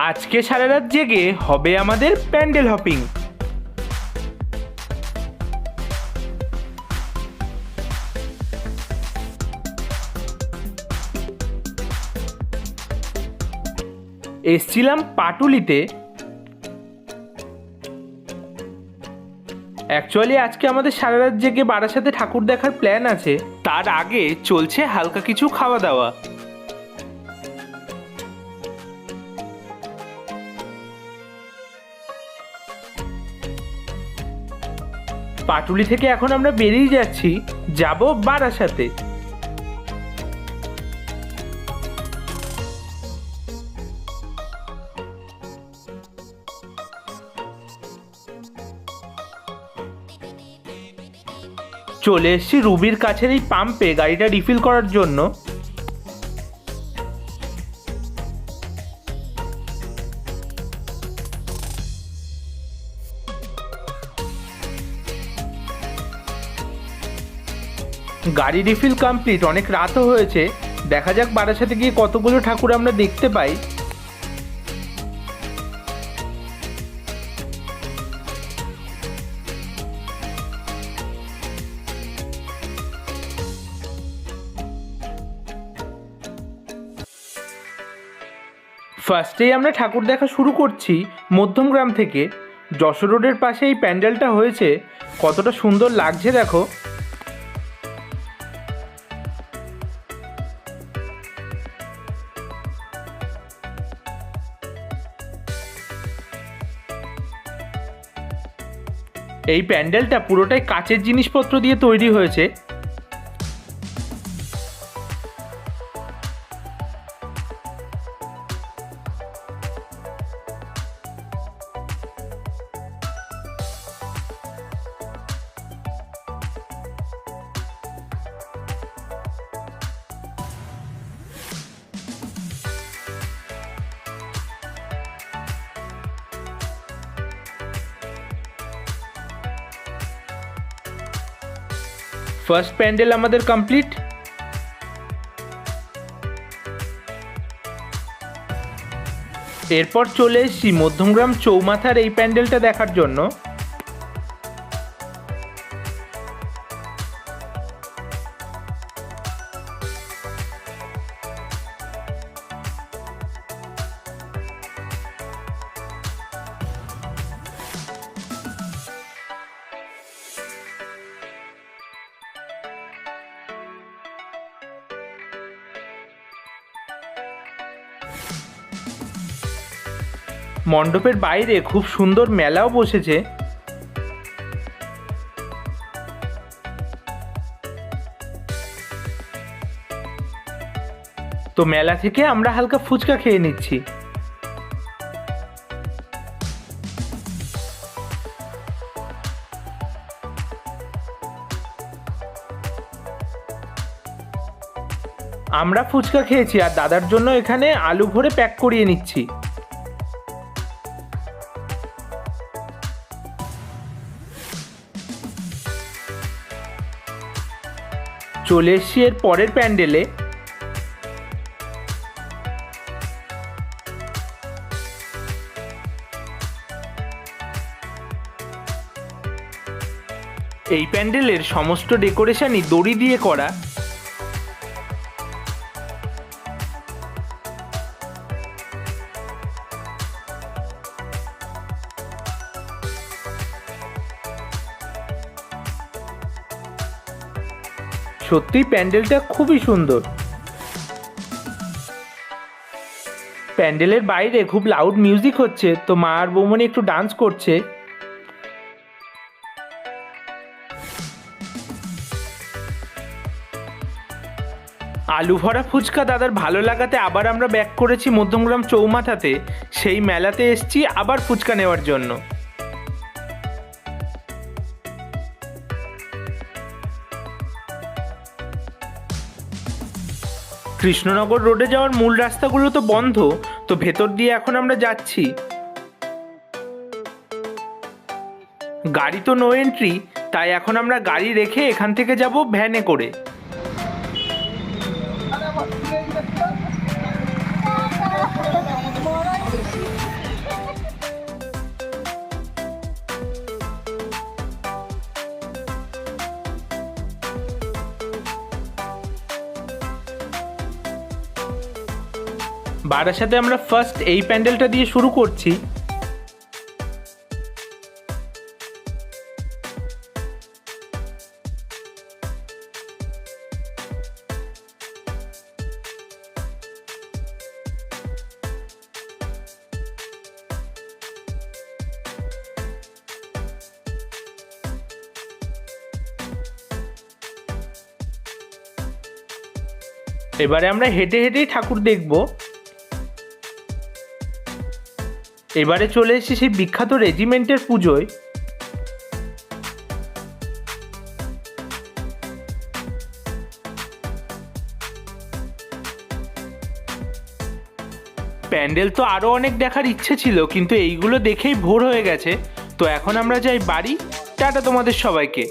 আজকে সারা রাত জেগে হবে আমাদের প্যান্ডেল হপিং। এসছিলাম পাটুলিতে। অ্যাকচুয়ালি আজকে আমাদের সারা রাত জেগে বারাসাতে ঠাকুর দেখার প্ল্যান আছে, তার আগে চলছে হালকা কিছু খাওয়া দাওয়া। পাটুলি থেকে এখন আমরা বেরিয়ে যাচ্ছি, যাব বারাসাতে। চলে এসছি রুবির কাছের এই পাম্পে গাড়িটা রিফিল করার জন্য। গাড়ি রিফিল কমপ্লিট, অনেক রাতও হয়েছে। দেখা যাক বারাসাতে গিয়ে কতগুলো ঠাকুর আমরা দেখতে পাই। ফার্স্টেই আমরা ঠাকুর দেখা শুরু করছি মধ্যমগ্রাম থেকে। যশোর রোডের পাশে এই প্যান্ডেলটা হয়েছে, কতটা সুন্দর লাগছে দেখো। এই প্যান্ডেলটা পুরোটাই কাচের জিনিসপত্র দিয়ে তৈরি হয়েছে। ফার্স্ট প্যান্ডেল আমাদের কমপ্লিট। এরপর চলে এসেছি মধ্যমগ্রাম চৌমাথার এই প্যান্ডেলটা দেখার জন্য। মণ্ডপের বাইরে খুব সুন্দর মেলাও বসেছে। তো মেলা থেকে আমরা হালকা ফুচকা খেয়ে নিচ্ছি। আমরা ফুচকা খেয়েছি আর দাদার জন্য এখানে আলু ভরে প্যাক করিয়ে নিচ্ছি। চলে এসছি এর পরের প্যান্ডেলে। এই প্যান্ডেলের সমস্ত ডেকোরেশনই দড়ি দিয়ে করা। সত্যি প্যান্ডেলটা খুবই সুন্দর। প্যান্ডেলের বাইরে খুব লাউড মিউজিক হচ্ছে, তো মা আর বৌমনি একটু ডান্স করছে। আলু ভরা ফুচকা দাদার ভালো লাগাতে আবার আমরা ব্যাক করেছি মধ্যমগ্রাম চৌমাথাতে। সেই মেলাতে এসছি আবার ফুচকা নেওয়ার জন্য। কৃষ্ণনগর রোডে যাওয়ার মূল রাস্তাগুলো তো বন্ধ, তো ভেতর দিয়ে এখন আমরা যাচ্ছি। গাড়ি তো নো এন্ট্রি, তাই এখন আমরা গাড়ি রেখে এখান থেকে যাব ভ্যানে করে। বারাসাতে আমরা ফার্স্ট এই প্যান্ডেলটা দিয়ে শুরু করছি। এবারে আমরা হেঁটে হেঁটেই ঠাকুর দেখব। এবারে চলে এসেছি সেই বিখ্যাত রেজিমেন্টের পুজোয়। প্যান্ডেল তো আরও অনেক দেখার ইচ্ছে ছিল, কিন্তু এইগুলো দেখেই ভোর হয়ে গেছে। তো এখন আমরা যাই বাড়ি। টাটা তোমাদের সবাইকে।